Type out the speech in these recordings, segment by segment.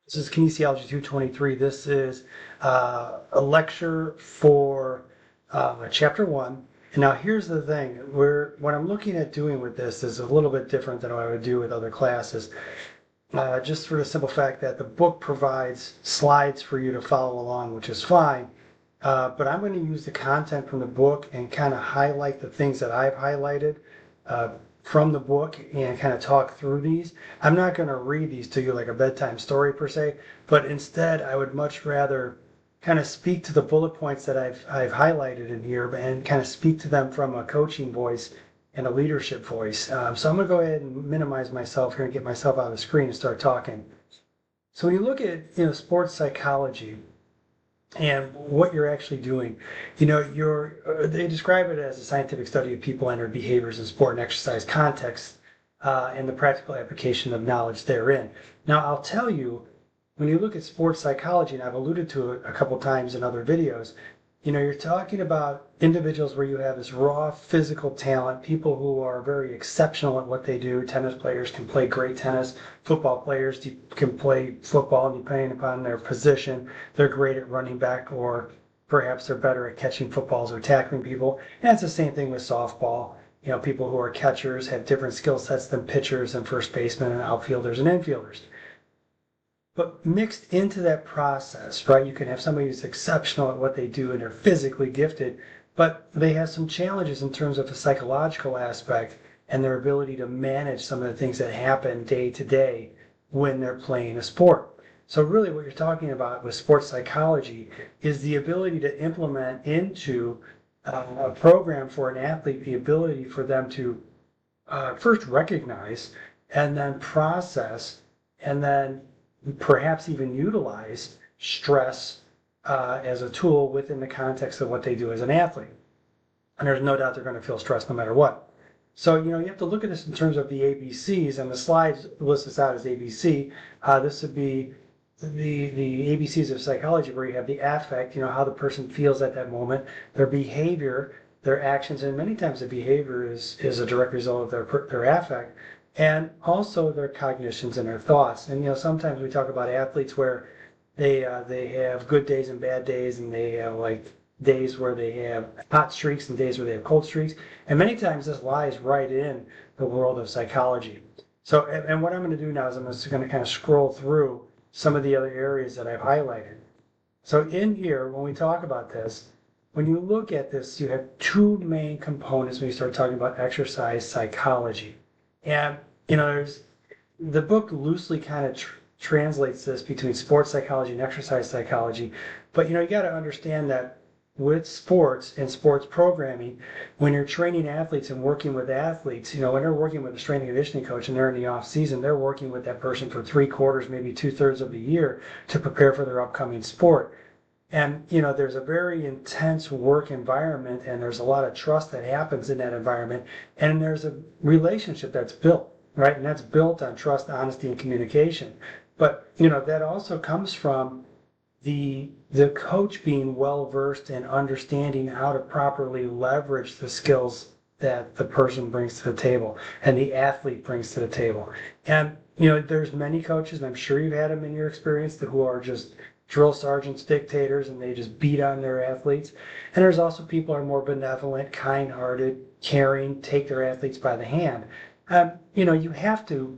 This is Kinesiology 223. This is a lecture for chapter 1. And now here's the thing. What I'm looking at doing with this is a little bit different than what I would do with other classes. Just for the simple fact that the book provides slides for you to follow along, which is fine. But I'm going to use the content from the book and kind of highlight the things that I've highlighted from the book and kind of talk through these. I'm not going to read these to you like a bedtime story per se, but instead I would much rather kind of speak to the bullet points that I've highlighted in here and kind of speak to them from a coaching voice and a leadership voice. So I'm going to go ahead and minimize myself here and get myself out of the screen and start talking. So when you look at sports psychology, and what you're actually doing. They describe it as a scientific study of people and their behaviors in sport and exercise contexts and the practical application of knowledge therein. Now, I'll tell you, when you look at sports psychology, and I've alluded to it a couple times in other videos, you're talking about individuals where you have this raw physical talent, people who are very exceptional at what they do. Tennis players can play great tennis. Football players can play football, and depending upon their position, they're great at running back, or perhaps they're better at catching footballs or tackling people. And it's the same thing with softball. People who are catchers have different skill sets than pitchers and first basemen and outfielders and infielders. But mixed into that process, right, you can have somebody who's exceptional at what they do and they're physically gifted, but they have some challenges in terms of a psychological aspect and their ability to manage some of the things that happen day to day when they're playing a sport. So really what you're talking about with sports psychology is the ability to implement into a program for an athlete, the ability for them to first recognize and then process and then perhaps even utilize stress as a tool within the context of what they do as an athlete. And there's no doubt they're going to feel stressed no matter what. So, you have to look at this in terms of the ABCs, and the slides list this out as ABC. This would be the ABCs of psychology, where you have the affect, how the person feels at that moment, their behavior, their actions, and many times the behavior is a direct result of their affect, and also their cognitions and their thoughts. And sometimes we talk about athletes where they have good days and bad days, and they have like days where they have hot streaks and days where they have cold streaks. And many times this lies right in the world of psychology. So, and what I'm going to do now is I'm just going to kind of scroll through some of the other areas that I've highlighted. So in here, when we talk about this, when you look at this, you have two main components when you start talking about exercise psychology. And, the book loosely kind of translates this between sports psychology and exercise psychology. But, you got to understand that with sports and sports programming, when you're training athletes and working with athletes, when they're working with a strength and conditioning coach and they're in the off season, they're working with that person for 3/4, maybe 2/3 of the year to prepare for their upcoming sport. And, there's a very intense work environment, and there's a lot of trust that happens in that environment, and there's a relationship that's built, right? And that's built on trust, honesty, and communication. But, that also comes from the coach being well versed in understanding how to properly leverage the skills that the person brings to the table and the athlete brings to the table. And, there's many coaches, and I'm sure you've had them in your experience, who are just drill sergeants, dictators, and they just beat on their athletes. And there's also people who are more benevolent, kind-hearted, caring, take their athletes by the hand. You have to,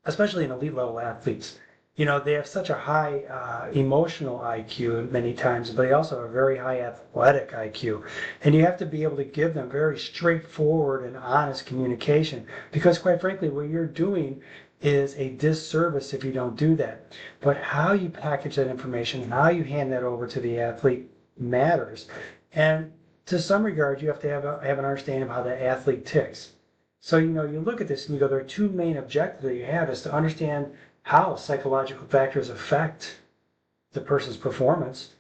especially in elite level athletes, they have such a high emotional IQ many times, but they also have a very high athletic IQ. And you have to be able to give them very straightforward and honest communication, because quite frankly, what you're doing is a disservice if you don't do that. But how you package that information, how you hand that over to the athlete matters. And to some regard, you have to have an understanding of how the athlete ticks. So, you look at this and you go, there are two main objectives that you have, is to understand how psychological factors affect the person's performance.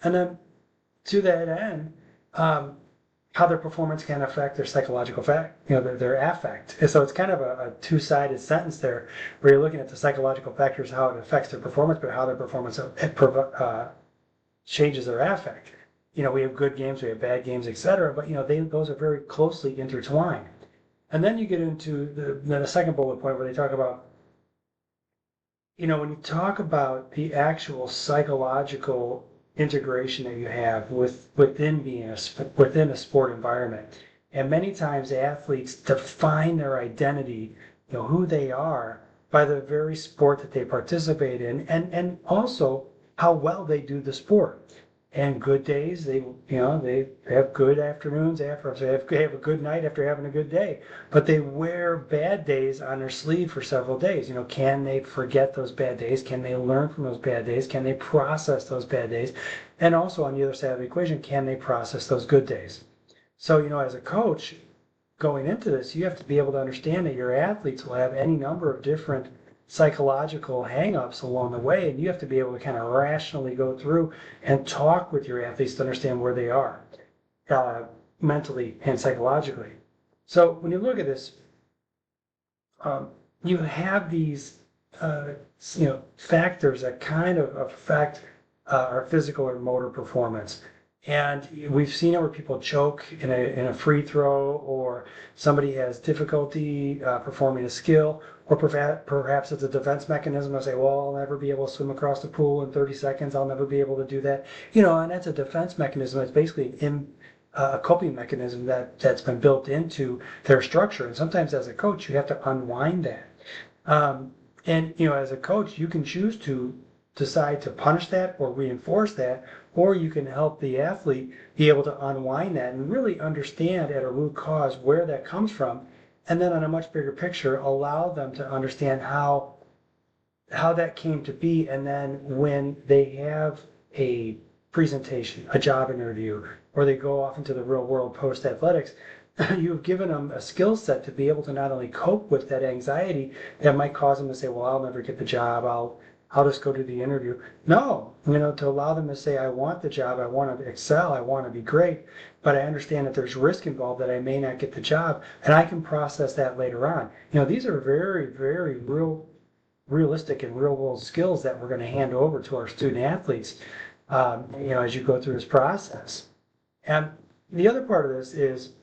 And then to that end, how their performance can affect their psychological their affect. And so it's kind of a two-sided sentence there, where you're looking at the psychological factors, how it affects their performance, but how their performance changes their affect. We have good games, we have bad games, etc. But those are very closely intertwined. And then you get into the second bullet point, where they talk about when you talk about the actual psychological integration that you have within a sport environment, and many times athletes define their identity, who they are, by the very sport that they participate in, and also how well they do the sport. And good days, they have good afternoons after, they have a good night after having a good day, but they wear bad days on their sleeve for several days. Can they forget those bad days? Can they learn from those bad days? Can they process those bad days? And also on the other side of the equation, can they process those good days? So, as a coach going into this, you have to be able to understand that your athletes will have any number of different psychological hangups along the way, and you have to be able to kind of rationally go through and talk with your athletes to understand where they are uh, mentally and psychologically. So when you look at this, you have these factors that kind of affect our physical or motor performance. And we've seen it where people choke in a free throw, or somebody has difficulty performing a skill, or perhaps it's a defense mechanism. I say, well, I'll never be able to swim across the pool in 30 seconds. I'll never be able to do that. And that's a defense mechanism. It's basically a coping mechanism that's been built into their structure. And sometimes as a coach, you have to unwind that. And as a coach, you can choose to decide to punish that or reinforce that, or you can help the athlete be able to unwind that and really understand at a root cause where that comes from, and then on a much bigger picture, allow them to understand how that came to be. And then when they have a presentation, a job interview, or they go off into the real world post athletics, you've given them a skill set to be able to not only cope with that anxiety that might cause them to say, well, I'll never get the job, I'll just go to the interview. No, to allow them to say, I want the job, I want to excel, I want to be great, but I understand that there's risk involved, that I may not get the job, and I can process that later on. These are very, very realistic and real world skills that we're going to hand over to our student athletes, as you go through this process. And the other part of this is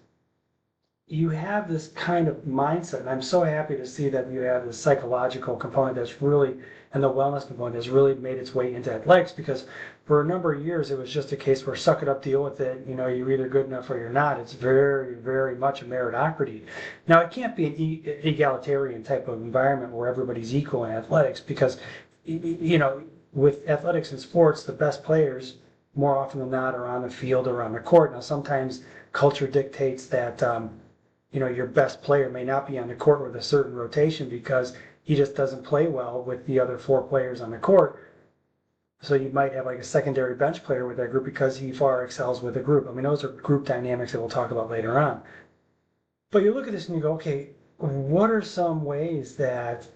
you have this kind of mindset, and I'm so happy to see that you have this psychological component that's really, and the wellness component has really made its way into athletics, because for a number of years it was just a case where suck it up, deal with it, you're either good enough or you're not. It's very, very much a meritocracy. Now, it can't be an egalitarian type of environment where everybody's equal in athletics, because, with athletics and sports, the best players more often than not are on the field or on the court. Now, sometimes culture dictates that your best player may not be on the court with a certain rotation because he just doesn't play well with the other 4 players on the court. So you might have like a secondary bench player with that group because he far excels with the group. I mean, those are group dynamics that we'll talk about later on. But you look at this and you go, okay, what are some ways that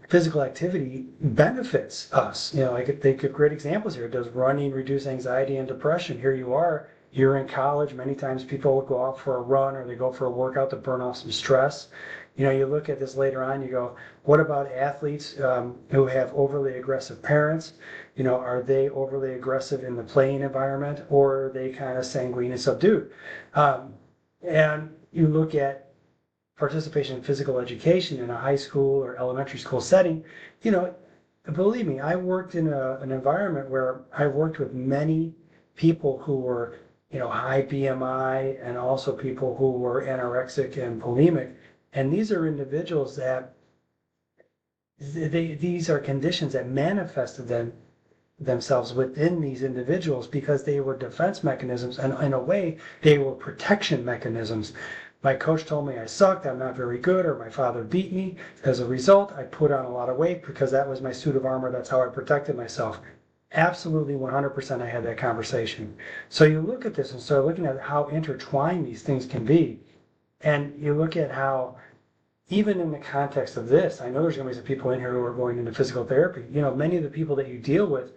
physical activity benefits us? They give great examples here. Does running reduce anxiety and depression? Here you are. You're in college. Many times people will go out for a run or they go for a workout to burn off some stress. You look at this later on, you go, what about athletes who have overly aggressive parents? Are they overly aggressive in the playing environment, or are they kind of sanguine and subdued? And you look at participation in physical education in a high school or elementary school setting. Believe me, I worked in an environment where I worked with many people who were high BMI, and also people who were anorexic and bulimic. And these are individuals that these are conditions that manifested themselves within these individuals because they were defense mechanisms, and in a way they were protection mechanisms. My coach told me I sucked, I'm not very good, or my father beat me. As a result, I put on a lot of weight because that was my suit of armor. That's how I protected myself. Absolutely 100% I had that conversation. So you look at this and start looking at how intertwined these things can be. And you look at how, even in the context of this, I know there's going to be some people in here who are going into physical therapy. Many of the people that you deal with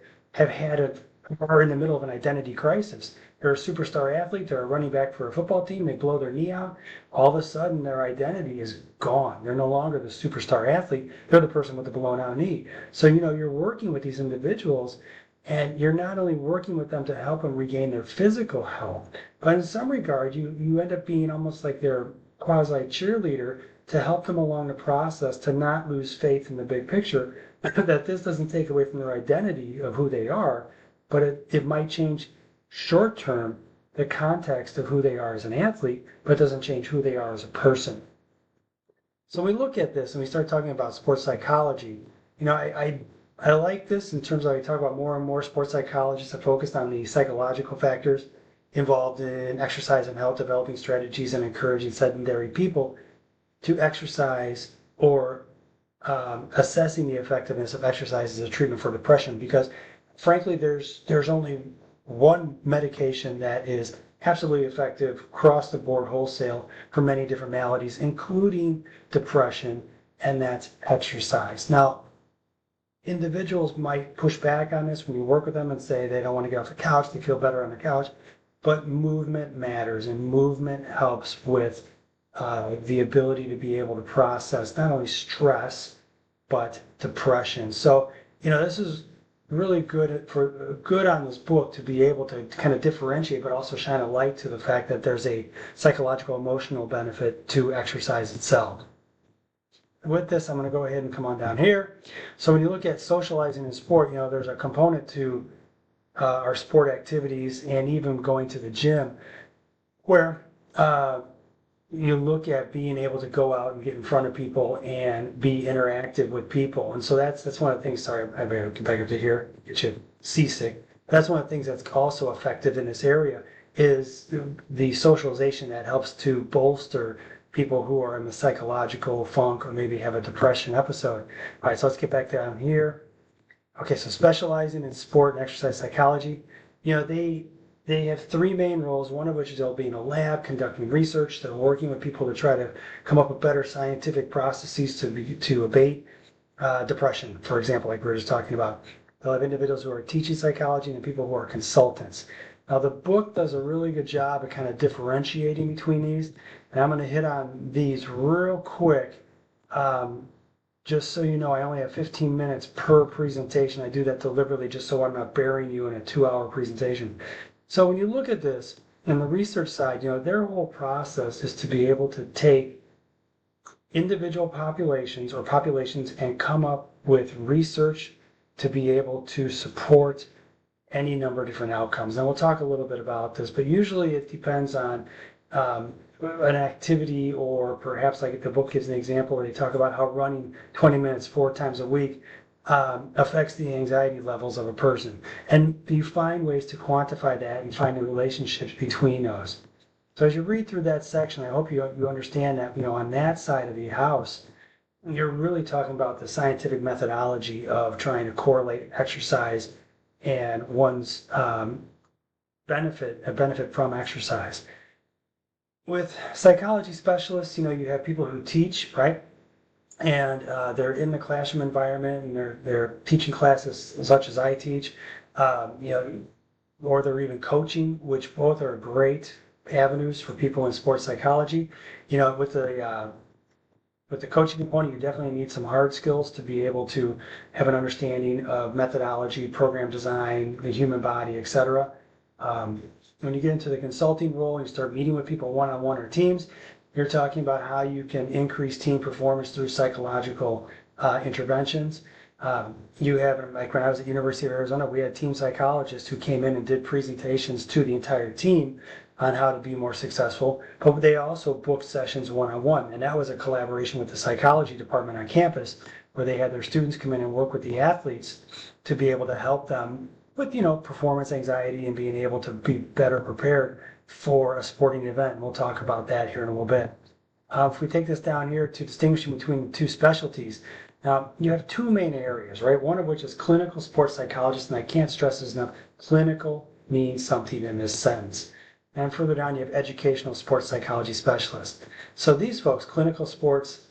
are in the middle of an identity crisis. They're a superstar athlete, they're a running back for a football team, they blow their knee out. All of a sudden, their identity is gone. They're no longer the superstar athlete, they're the person with the blown out knee. So, you're working with these individuals, and you're not only working with them to help them regain their physical health, but in some regard, you end up being almost like their quasi cheerleader to help them along the process to not lose faith in the big picture, that this doesn't take away from their identity of who they are, but it might change short term the context of who they are as an athlete, but it doesn't change who they are as a person. So we look at this and we start talking about sports psychology. I like this in terms of I talk about more and more sports psychologists have focused on the psychological factors involved in exercise and health, developing strategies and encouraging sedentary people to exercise or assessing the effectiveness of exercise as a treatment for depression, because frankly there's only one medication that is absolutely effective across the board wholesale for many different maladies, including depression, and that's exercise. Now, individuals might push back on this when you work with them and say they don't want to get off the couch, they feel better on the couch, but movement matters, and movement helps with the ability to be able to process not only stress but depression. So this is really good on this book to be able to kind of differentiate, but also shine a light to the fact that there's a psychological emotional benefit to exercise itself. With this, I'm going to go ahead and come on down here. So when you look at socializing in sport, there's a component to our sport activities and even going to the gym where you look at being able to go out and get in front of people and be interactive with people. And so that's one of the things, sorry, I better get back up to here, get you seasick. That's one of the things that's also effective in this area is the socialization that helps to bolster people who are in the psychological funk or maybe have a depression episode. All right, so let's get back down here. Okay, so specializing in sport and exercise psychology, they have three main roles, one of which is they'll be in a lab conducting research. They're working with people to try to come up with better scientific processes to abate depression, for example, like we were just talking about. They'll have individuals who are teaching psychology and people who are consultants. Now, the book does a really good job of kind of differentiating between these, and I'm going to hit on these real quick. Just so you know, I only have 15 minutes per presentation. I do that deliberately just so I'm not burying you in a 2-hour presentation. So when you look at this, in the research side, their whole process is to be able to take individual populations and come up with research to be able to support any number of different outcomes. And we'll talk a little bit about this, but usually it depends on an activity, or perhaps like the book gives an example where they talk about how running 20 minutes 4 times a week affects the anxiety levels of a person. And you find ways to quantify that and find the relationships between those. So as you read through that section, I hope you understand that, on that side of the house, you're really talking about the scientific methodology of trying to correlate exercise and one's benefit from exercise. With psychology specialists, you have people who teach, right? And they're in the classroom environment and they're teaching classes such as I teach, or they're even coaching, which both are great avenues for people in sports psychology. With the coaching component, you definitely need some hard skills to be able to have an understanding of methodology, program design, the human body, etc. When you get into the consulting role and you start meeting with people one-on-one or teams, you're talking about how you can increase team performance through psychological interventions. You have, like when I was at University of Arizona, we had team psychologists who came in and did presentations to the entire team on how to be more successful, but they also booked sessions one-on-one, and that was a collaboration with the psychology department on campus, where they had their students come in and work with the athletes to be able to help them with, performance anxiety and being able to be better prepared for a sporting event. And we'll talk about that here in a little bit. If we take this down here to distinguishing between the two specialties, now you have two main areas, right? One of which is clinical sports psychologist, and I can't stress this enough, clinical means something in this sentence. And further down you have educational sports psychology specialists. So these folks, clinical sports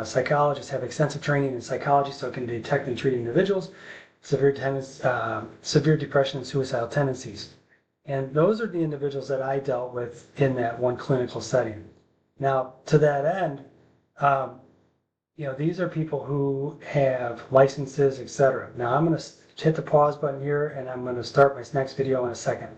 psychologists, have extensive training in psychology, so it can detect and treat individuals, severe depression and suicidal tendencies. And those are the individuals that I dealt with in that one clinical setting. Now, to that end, these are people who have licenses, etc. Now, I'm going to hit the pause button here, and I'm going to start my next video in a second.